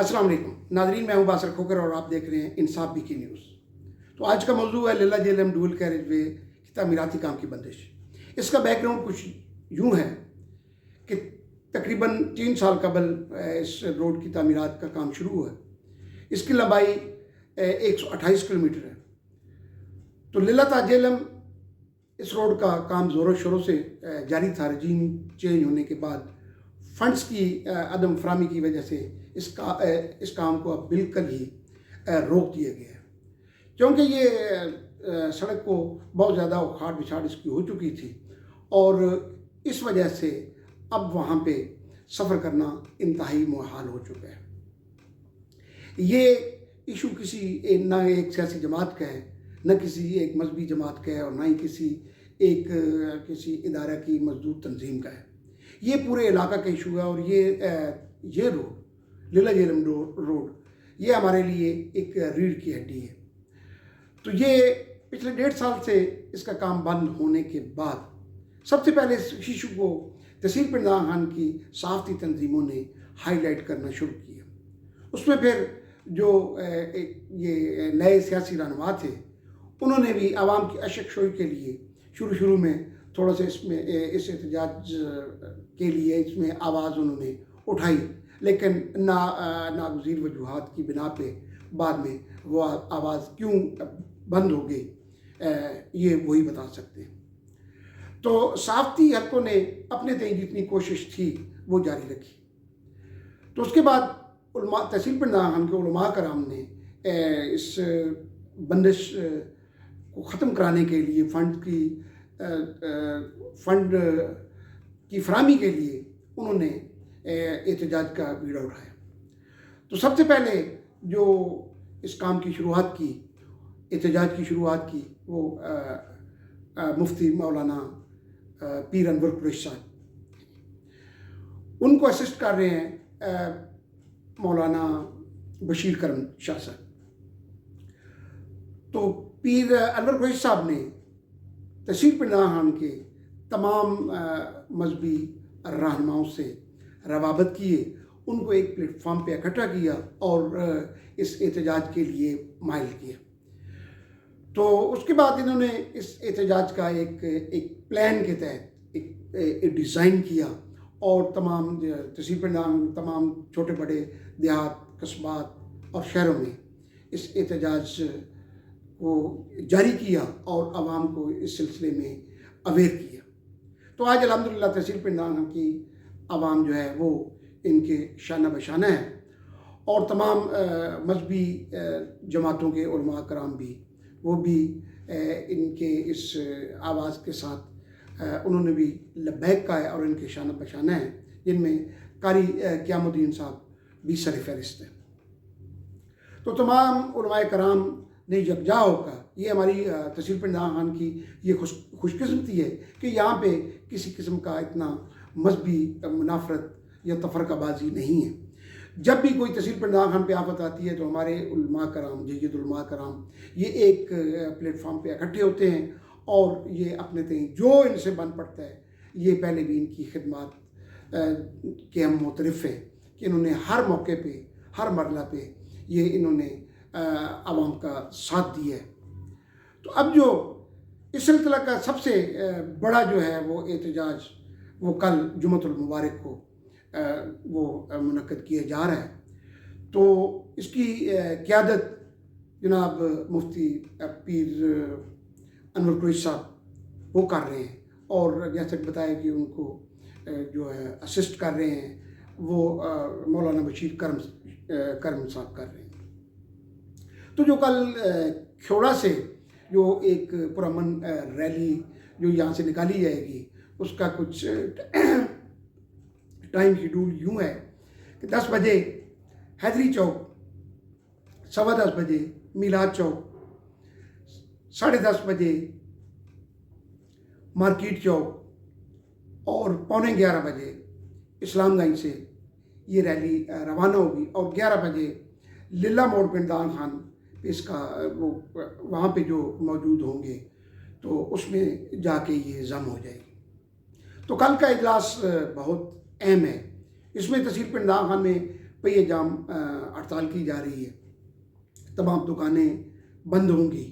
अस्सलाम वालेकुम नाजरीन, मैं हूं बासर खोकर और आप देख रहे हैं इंसाफ बी की न्यूज़। तो आज का मौजू है Laila JLM dual carriage way की तामीराती काम की बंदिश। इसका बैकग्राउंड कुछ यूँ है कि तकरीबन 3 साल कबल इस रोड की तामीरात का काम शुरू हुआ। इसकी लंबाई 128 किलोमीटर है। तो लैला जेएलएम इस रोड का काम ज़ोरों शोरों से जारी था। रजीम चेंज होने के बाद फंड्स की अदम फरामी की वजह से इस काम को अब बिल्कुल ही रोक दिया गया है, क्योंकि ये सड़क को बहुत ज़्यादा उखाड़ बिछाड़ इसकी हो चुकी थी और इस वजह से अब वहाँ पे सफ़र करना इंतहाई मुहाल हो चुका है। ये इशू न एक सियासी जमात का है, न किसी एक मजहबी जमात का है और न ही किसी इदारा की मजदूर तंजीम का है। ये पूरे इलाका का इशू है और ये रोड लैला जेएलएम रोड ये हमारे लिए एक रीढ़ की हड्डी है। तो ये पिछले 1.5 साल से इसका काम बंद होने के बाद सबसे पहले इस इशू को तहसील पिंडान खान की सहाफ़ती तंजीमों ने हाईलाइट करना शुरू किया। उसमें फिर जो ये नए सियासी रहनुमा थे उन्होंने भी आवाम की अशक-शोई के लिए शुरू में थोड़ा सा इस एहतजाज के लिए इसमें आवाज़ उन्होंने उठाई, लेकिन नागुज़ीर वजूहात की बिना पे बाद में वो आवाज़ क्यों बंद हो गई ये वही बता सकते हैं। तो सहाफ़ती हलकों ने अपने तय जितनी कोशिश थी वो जारी रखी। तो उसके बाद तहसील पिंडान खान के उलमा कराम ने इस बंदिश को ख़त्म कराने के लिए फंड की फराहमी के लिए उन्होंने एहतजाज का बीड़ा उठाया। तो सबसे पहले जो इस काम की शुरुआत की, एहतजाज की शुरुआत की, वो मुफ्ती मौलाना पीर अनवर कुरैशी साहब, उनको असिस्ट कर रहे हैं मौलाना बशीर करम शाह साहब। तो पीर अनवर कुरैशी साहब ने तहसील पिंडान खान के तमाम मजहबी रहनुमाओं से रवाबत किए, उनको एक प्लेटफॉर्म पे इकट्ठा किया और इस एहतजाज के लिए माइल किया। तो उसके बाद इन्होंने इस एहतजाज का एक प्लान के तहत एक डिज़ाइन किया और तमाम तहसील पिंडान तमाम छोटे बड़े देहात, कस्बात और शहरों में इस एहतजाज को जारी किया और आवाम को इस सिलसिले में अवेयर किया। तो आज अल्हम्दुलिल्लाह तहसील पिंडान की आवाम जो है वो इनके शाना बशाना है और तमाम मजहबी जमातों के उलमा कराम भी वो भी इनके इस आवाज़ के साथ उन्होंने भी लब्बैक कहा है और इनके शाना बशाना है, जिनमें कारी क़यामुद्दीन साहब भी सर फहरिस्त हैं। तो तमाम उलमाए कराम ने यकजा होकर, ये हमारी तहसील पिंडान खान की ये खुशकिस्मती है कि यहाँ पे किसी किस्म का इतना मजहबी मुनाफरत या तफरकाबाजी नहीं है। जब भी कोई तहसील पिंडान खान पे आफत आती है तो हमारे उलमा कराम, जय्यद उलमा कराम ये एक प्लेटफॉर्म पे इकट्ठे होते हैं और ये अपने तय जो इनसे बन पड़ता है, ये पहले भी इनकी खिदमत के हम मुतरफ़ हैं कि इन्होंने हर मौके पे, हर मरला पे ये इन्होंने आवाम का साथ दिया है। तो अब जो इस सिलसिला का सबसे बड़ा जो है वो एहतजाज वो कल जुम्मतुल मुबारक को वो मुनक्कद किया जा रहा है। तो इसकी क़यादत जनाब मुफ्ती पीर अनवर कुरैशी साहब वो कर रहे हैं और जैसे बताया कि उनको जो है असिस्ट कर रहे हैं वो मौलाना बशीर करम साहब कर रहे हैं। तो जो कल ख्योड़ा से जो एक पुरअमन रैली जो यहाँ से निकाली जाएगी उसका कुछ टाइम शेड्यूल यूँ है कि 10 बजे हैदरी चौक, 10:15 बजे मिलाद चौक, 10:30 बजे मार्केट चौक और 11:15 बजे इस्लामगंज से ये रैली रवाना होगी और 11 बजे लैला मोड़ पिंडान खान इसका वो वहाँ पे जो मौजूद होंगे तो उसमें जाके ये जम हो जाएगी। तो कल का इजलास बहुत अहम है। इसमें तहसील पिंडान खान में पहिए जाम हड़ताल की जा रही है, तमाम दुकानें बंद होंगी।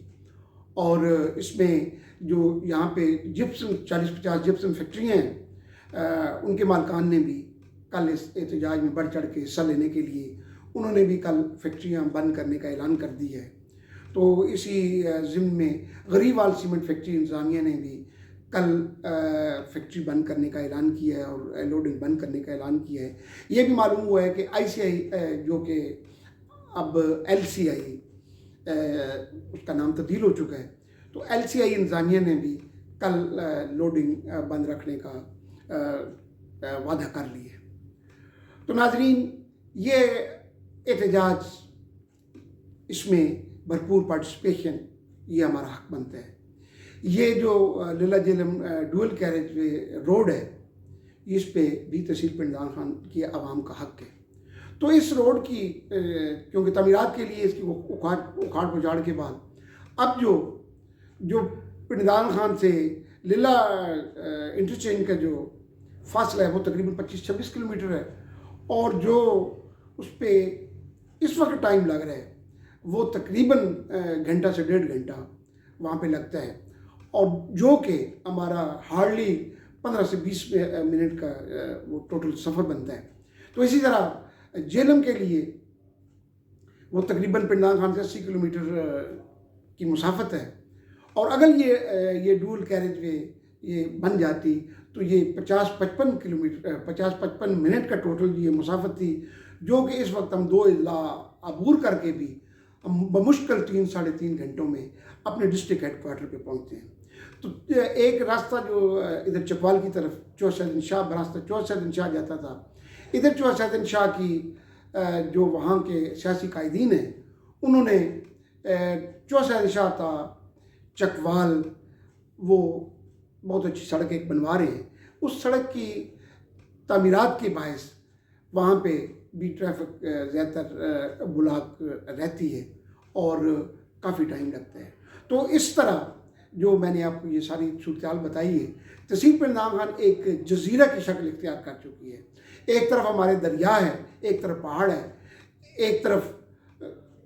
और इसमें जो यहाँ पे जिप्सम 40-50 जिप्सम फैक्ट्रियाँ हैं, उनके मालकान ने भी कल इस एहतजाज में बढ़ चढ़ के हिस्सा लेने के लिए उन्होंने भी कल फैक्ट्रियाँ बंद करने का ऐलान कर दी है। तो इसी ज़िम्न में गरीवाल सीमेंट फैक्ट्री इंतज़ामिया ने भी कल फैक्ट्री बंद करने का ऐलान किया है और लोडिंग बंद करने का ऐलान किया है। ये भी मालूम हुआ है कि ICI जो कि अब LCI उसका नाम तब्दील हो चुका है, तो LCI इंतज़ामिया ने भी कल लोडिंग बंद रखने का वादा कर लिया। तो नाज़रीन, ये एहतजाज, इसमें भरपूर पार्टिसिपेशन, ये हमारा हक बनता है। ये जो Lilla Jhelum dual carriageway road है, इस पे भी तहसील पिंड दान खान की आवाम का हक है। तो इस रोड की क्योंकि तमीरात के लिए इसकी उखाड़ पुजाड़ के बाद अब जो पिंड दान खान से लीला इंटरचेंज का जो फासला है वो तकरीबन 25-26 किलोमीटर है, और जो उस पर इस वक्त टाइम लग रहा है वो तकरीबन घंटा से 1.5 घंटा वहाँ पे लगता है, और जो कि हमारा हार्डली 15 से 20 मिनट का वो टोटल सफ़र बनता है। तो इसी तरह जेलम के लिए वो तकरीबन पिंड दान खान से 80 किलोमीटर की मुसाफत है, और अगर ये डुअल कैरेज वे ये बन जाती तो ये 50-55 किलोमीटर 50-55 मिनट का टोटल ये मुसाफत थी, जो कि इस वक्त हम 2 अजला अबूर करके भी हम बमुश्किल 3-3.5 घंटों में अपने डिस्ट्रिक्ट हेडक्वार्टर पे पहुंचते हैं। तो एक रास्ता जो इधर चकवाल की तरफ चौसैदन शाह रास्ता चौसैदन शाह जाता था, इधर चौसैदन शाह की जो वहाँ के सियासी कायदीन हैं, उन्होंने चौसैदन शाह था चकवाल वो बहुत अच्छी सड़क एक बनवा रहे हैं। उस सड़क की तामीरात के बायस वहाँ पे भी ट्रैफिक ज़्यादातर बुलाक रहती है और काफ़ी टाइम लगता है। तो इस तरह जो मैंने आपको ये सारी सूरत बताई है, तहसील पिंड दान खान एक जजीरा की शक्ल इख्तियार कर चुकी है। एक तरफ हमारे दरिया है, एक तरफ पहाड़ है, एक तरफ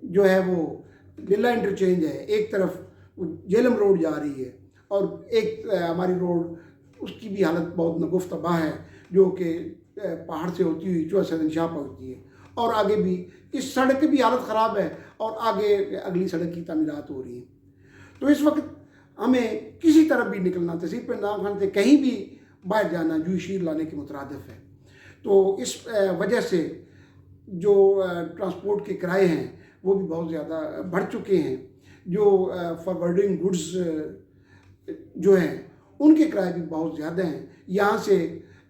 जो है वो लीला इंटरचेंज है, एक तरफ जेलम रोड जा रही है, और एक हमारी रोड उसकी भी हालत बहुत नगुफ़ तबाह है, जो कि पहाड़ से होती हुई चौसैदन शाह पहुँचती है, और आगे भी इस सड़क की भी हालत ख़राब है, और आगे अगली सड़क की तामीरात हो रही है। तो इस वक्त हमें किसी तरफ भी निकलना, तहसील पिंड दान खान से कहीं भी बाहर जाना जूई शीर लाने के मुतरादिफ है। तो इस वजह से जो ट्रांसपोर्ट के किराए हैं वो भी बहुत ज़्यादा बढ़ चुके हैं। जो फॉरवर्डिंग गुड्स जो हैं उनके किराए भी बहुत ज़्यादा हैं। यहाँ से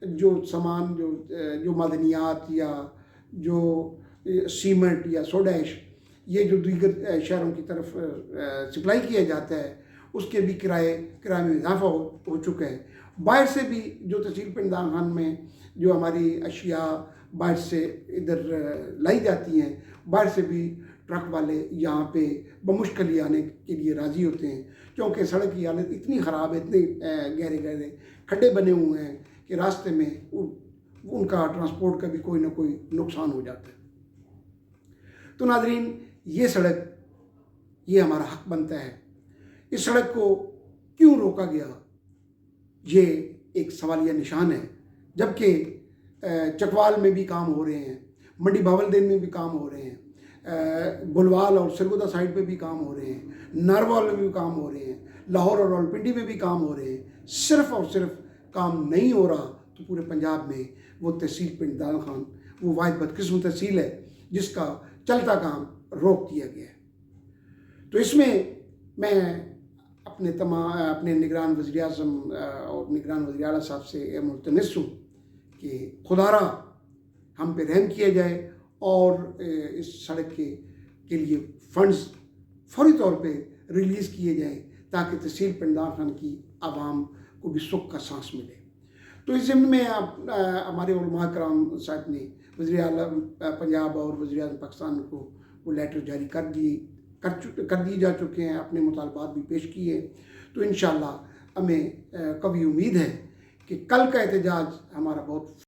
जो सामान जो मादनियात या जो सीमेंट या सोडा ऐश ये जो दीगर शहरों की तरफ सप्लाई किया जाता है, उसके भी किराए में इजाफा हो चुका है। बाहर से भी जो तहसील पिंड दान खान में जो हमारी अशिया बाहर से इधर लाई जाती हैं, बाहर से भी ट्रक वाले यहाँ पे बमुश्किल ही आने के लिए राज़ी होते हैं, क्योंकि सड़क की हालत इतनी ख़राब है, इतने गहरे गहरे खड्डे बने हुए हैं कि रास्ते में उनका ट्रांसपोर्ट का भी कोई ना कोई नुकसान हो जाता है। तो नाज़रीन, ये सड़क ये हमारा हक बनता है। इस सड़क को क्यों रोका गया, ये एक सवालिया निशान है। जबकि चकवाल में भी काम हो रहे हैं, मंडी बावलदेन में भी काम हो रहे हैं, बुलवाल और सरगोदा साइड पे भी काम हो रहे हैं, नारवाल में भी काम हो रहे हैं, लाहौर और रावलपिंडी में भी काम हो रहे हैं। सिर्फ़ और सिर्फ काम नहीं हो रहा तो पूरे पंजाब में वो तहसील पिंड दान खान वो वाहिद बदकिस्म तहसील है जिसका चलता काम रोक दिया गया है। तो इसमें मैं अपने निगरान वज़ीर-ए-आज़म और निगरान वज़ीर आला साहब से मुल्तमस हूँ कि खुदारा हम पे रहम किया जाए और इस सड़क के लिए फ़ंड्स फौरी तौर पे रिलीज़ किए जाएँ, ताकि तहसील पिंड दान खान की आवाम को भी सुख का सांस मिले। तो इस ज़िम्न में हमारे उलमा कराम साहब ने वज़ीर आला पंजाब और वज़ीर-ए-आज़म पाकिस्तान को वो लेटर जारी कर दिए जा चुके हैं, अपने मुतालबात भी पेश किए। तो इंशाअल्लाह हमें कभी उम्मीद है कि कल का एहतजाज हमारा बहुत